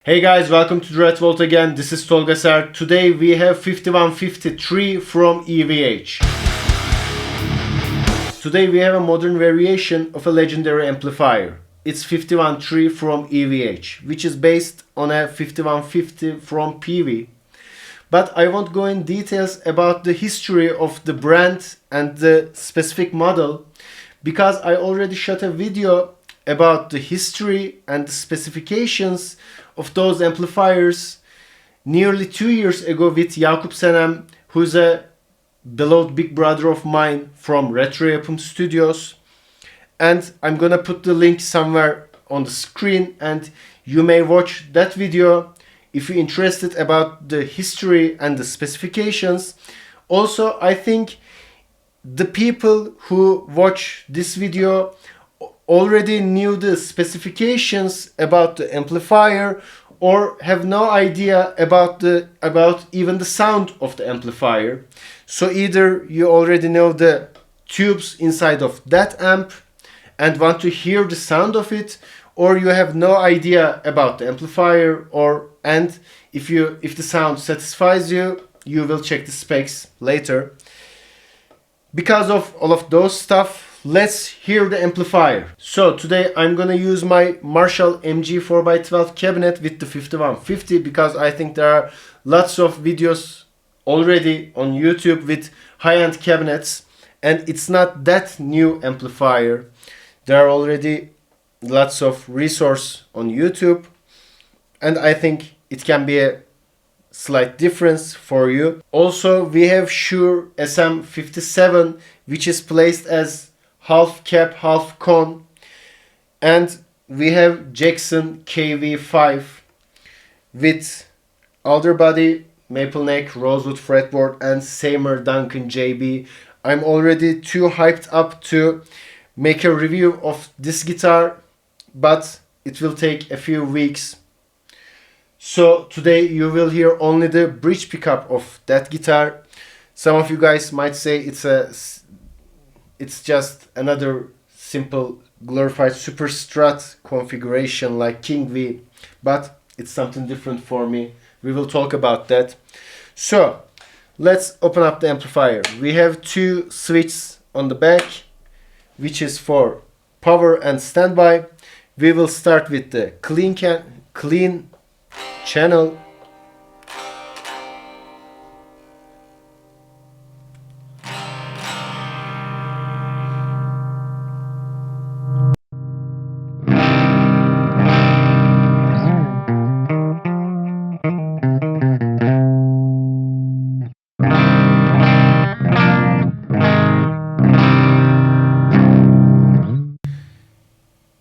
Hey guys, welcome to Red Volt again. This is Tolga SERT. Today we have 5153 from EVH. Today we have a modern variation of a legendary amplifier. It's 513 from EVH, which is based on a 5150 from Peavey. But I won't go in details about the history of the brand and the specific model because I already shot a video about the history and the specifications of those amplifiers nearly 2 years ago with Yakup Senem, who's a beloved big brother of mine from Retro Yapım Studios. And I'm gonna put the link somewhere on the screen and you may watch that video if you're interested about the history and the specifications. Also, I think the people who watch this video already knew the specifications about the amplifier or have no idea about even the sound of the amplifier. So either you already know the tubes inside of that amp and want to hear the sound of it, or you have no idea about the amplifier, and if the sound satisfies you, you will check the specs later. Because of all of those stuff, let's hear the amplifier. So today I'm gonna use my Marshall MG 4x12 cabinet with the 5150 because I think there are lots of videos already on YouTube with high-end cabinets and it's not that new amplifier. There are already lots of resource on YouTube and I think it can be a slight difference for you. Also, we have Shure SM57, which is placed as half cap, half cone, and we have Jackson KV5 with alder body, maple neck, rosewood fretboard, and Seymour Duncan JB. I'm already too hyped up to make a review of this guitar, but it will take a few weeks. So today you will hear only the bridge pickup of that guitar. Some of you guys might say it's just another simple glorified super strat configuration like King V, but it's something different for me. We will talk about that. So let's open up the amplifier. We have two switches on the back, which is for power and standby. We will start with the clean channel.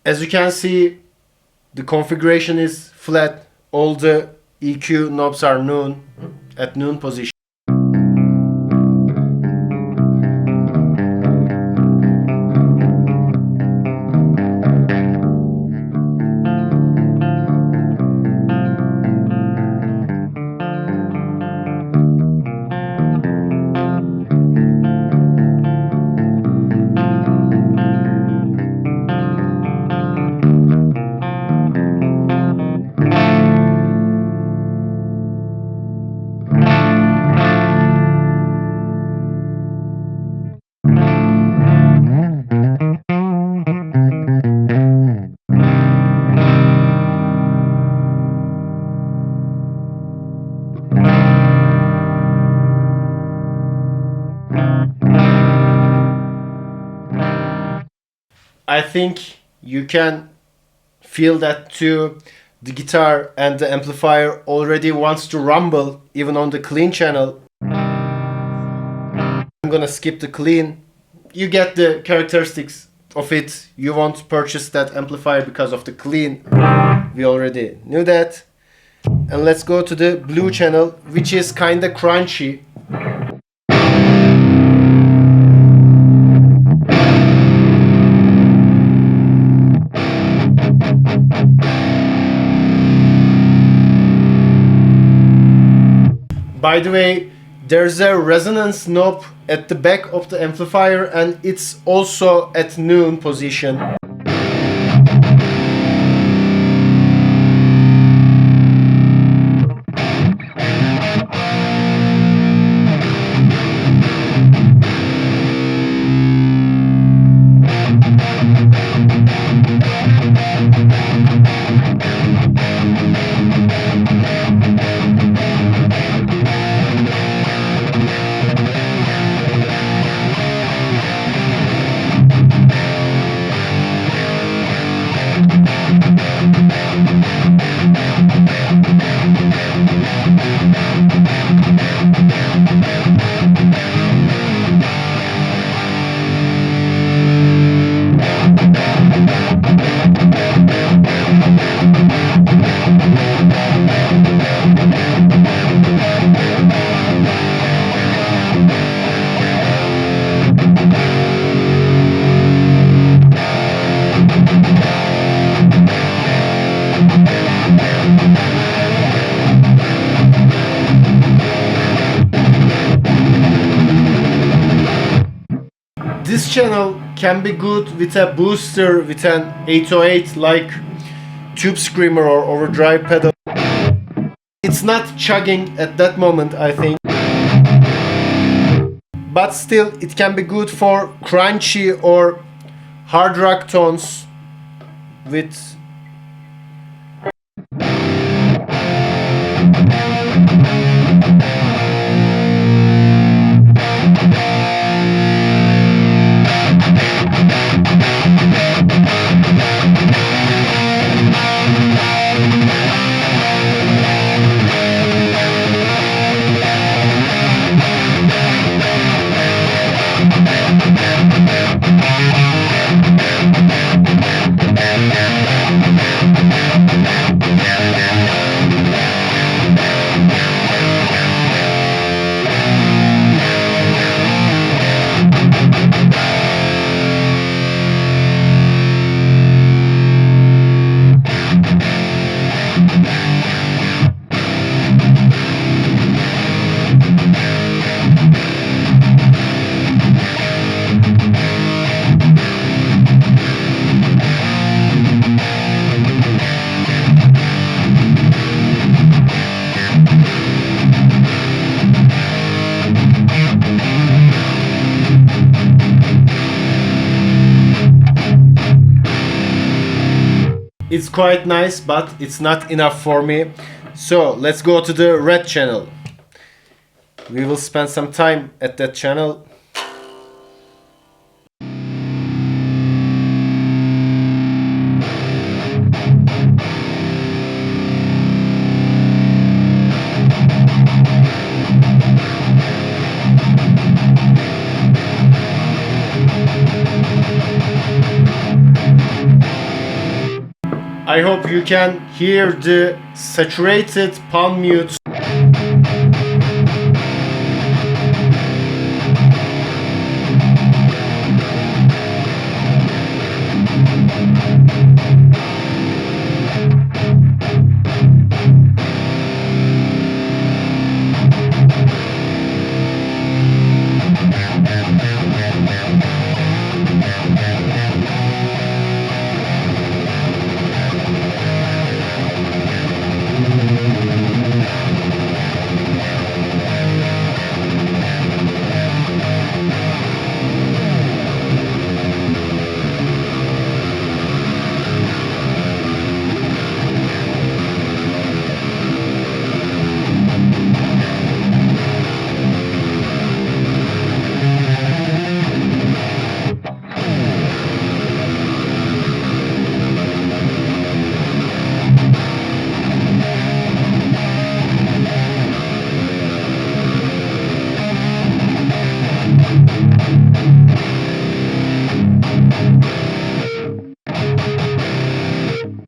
As you can see, the configuration is flat. All the EQ knobs are at noon position. I think you can feel that too. The guitar and the amplifier already wants to rumble even on the clean channel. I'm gonna skip the clean. You get the characteristics of it. You won't purchase that amplifier because of the clean. We already knew that. And let's go to the blue channel, which is kinda crunchy. By the way, there's a resonance knob at the back of the amplifier and it's also at noon position. channel can be good with a booster, with an 808 like Tube Screamer or overdrive pedal. It's not chugging at that moment, I think. But still, it can be good for crunchy or hard rock tones with it's quite nice, but it's not enough for me. So let's go to the red channel. We will spend some time at that channel. I hope you can hear the saturated palm mute.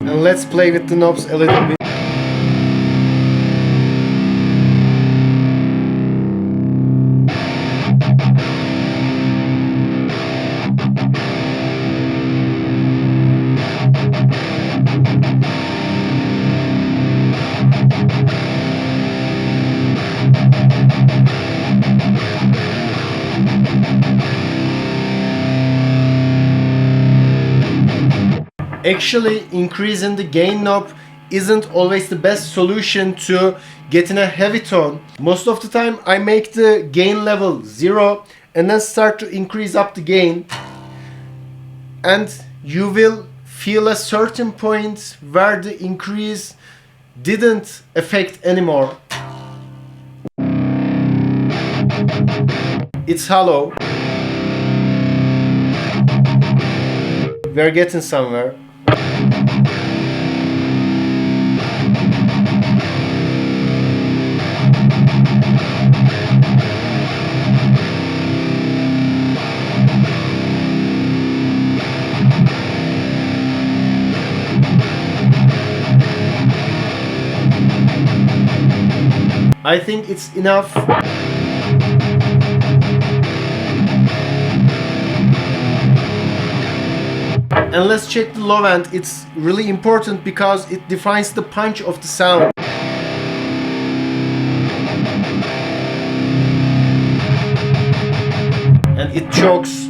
And let's play with the knobs a little bit. Actually, increasing the gain knob isn't always the best solution to getting a heavy tone. Most of the time I make the gain level 0 and then start to increase up the gain, and you will feel a certain point where the increase didn't affect anymore. It's hollow. We're getting somewhere. I think it's enough. And let's check the low end. It's really important because it defines the punch of the sound. And it chokes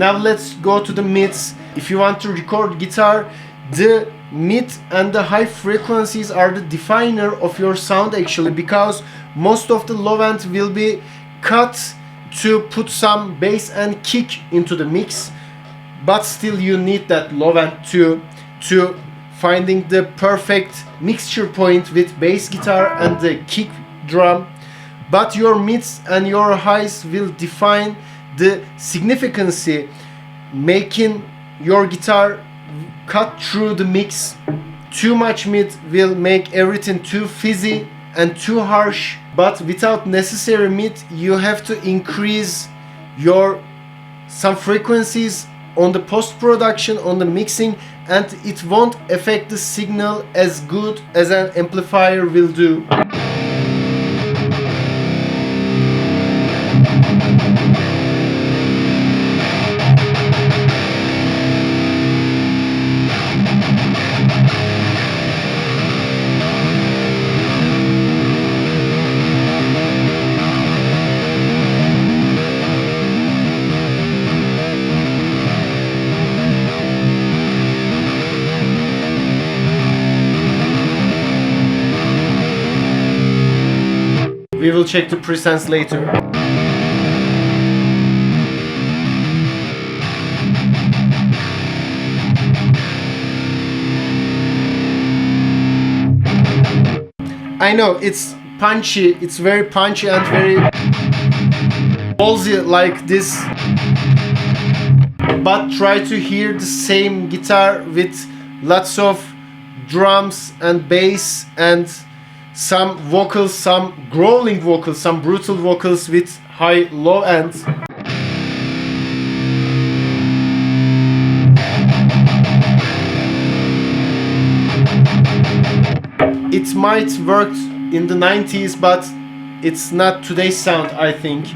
Now let's go to the mids. If you want to record guitar, the mid and the high frequencies are the definer of your sound actually, because most of the low end will be cut to put some bass and kick into the mix, but still you need that low end to finding the perfect mixture point with bass guitar and the kick drum. But your mids and your highs will define the significance, making your guitar cut through the mix. Too much mid will make everything too fizzy and too harsh, but without necessary mid you have to increase some frequencies on the post-production, on the mixing, and it won't affect the signal as good as an amplifier will do. We will check the presence later. I know it's punchy, it's very punchy and very ballsy like this, but try to hear the same guitar with lots of drums and bass and some vocals, some growling vocals, some brutal vocals with high low end. It might work in the 90s, but it's not today's sound, I think.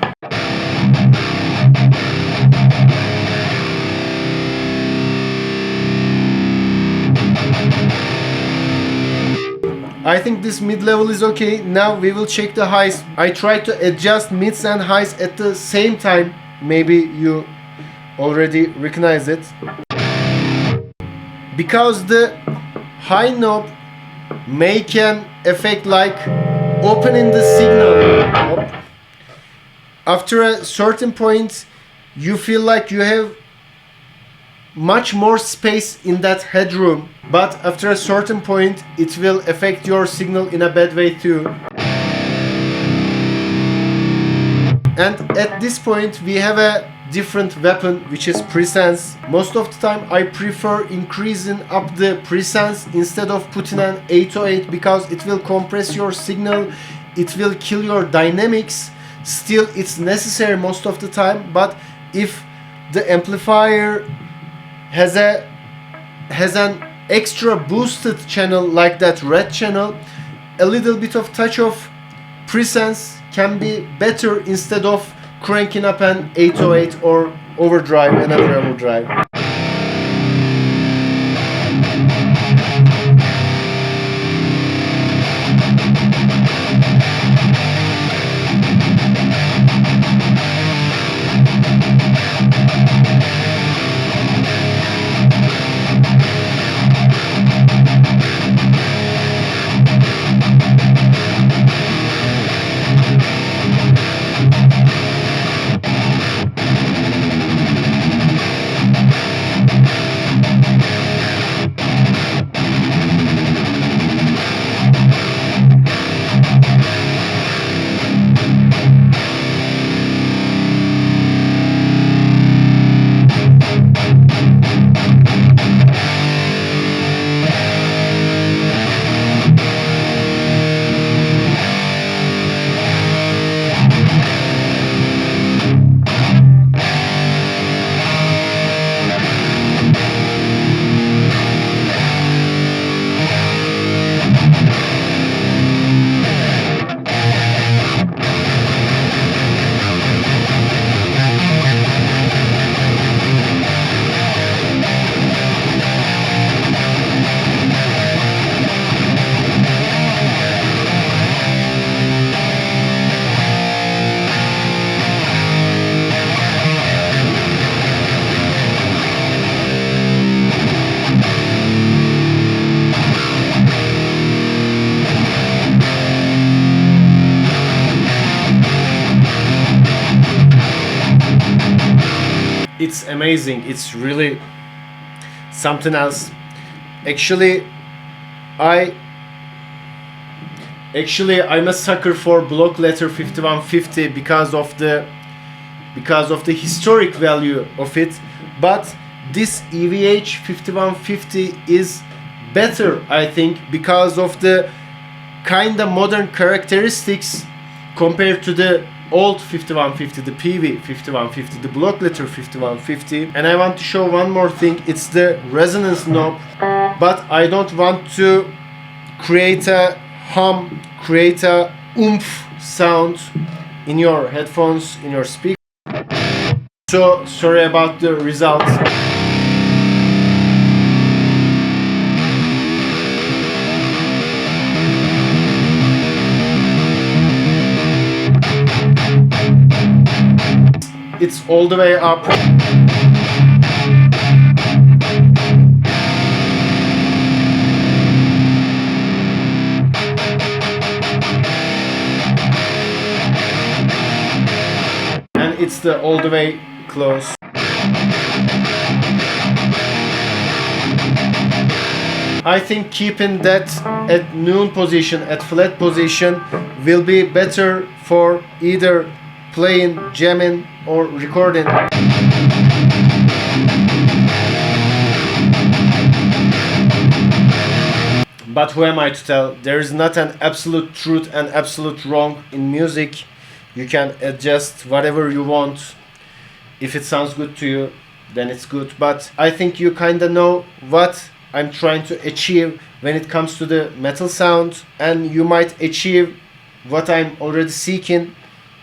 I think this mid-level is okay. Now we will check the highs. I try to adjust mids and highs at the same time. Maybe you already recognize it. Because the high knob make an effect like opening the signal. After a certain point, you feel like you have much more space in that headroom, but after a certain point it will affect your signal in a bad way too. And at this point we have a different weapon, which is presence. Most of the time I prefer increasing up the presence instead of putting an 808, because it will compress your signal, it will kill your dynamics. Still it's necessary most of the time, but if the amplifier has an extra boosted channel like that red channel, a little bit of touch of presence can be better instead of cranking up an 808 or overdrive, another overdrive. it's amazing. It's really something else. Actually, I'm a sucker for block letter 5150 because of the historic value of it. But this EVH 5150 is better, I think, because of the kinda modern characteristics compared to the old 5150, the Peavey 5150, the block letter 5150. And I want to show one more thing. It's the resonance knob, but I don't want to create a hum, create a oomph sound in your headphones, in your speaker. So sorry about the results. It's all the way up. And it's the all the way close. I think keeping that at noon position, at flat position, will be better for either playing, jamming, or recording. But who am I to tell? There is not an absolute truth and absolute wrong in music. You can adjust whatever you want. If it sounds good to you, then it's good. But I think you kinda know what I'm trying to achieve when it comes to the metal sound, and you might achieve what I'm already seeking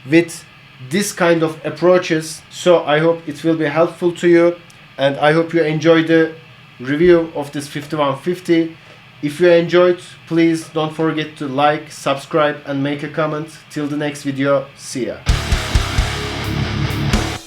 with this kind of approaches. So I hope it will be helpful to you, and I hope you enjoy the review of this 5150. If you enjoyed, please don't forget to like, subscribe, and make a comment. Till the next video, see ya.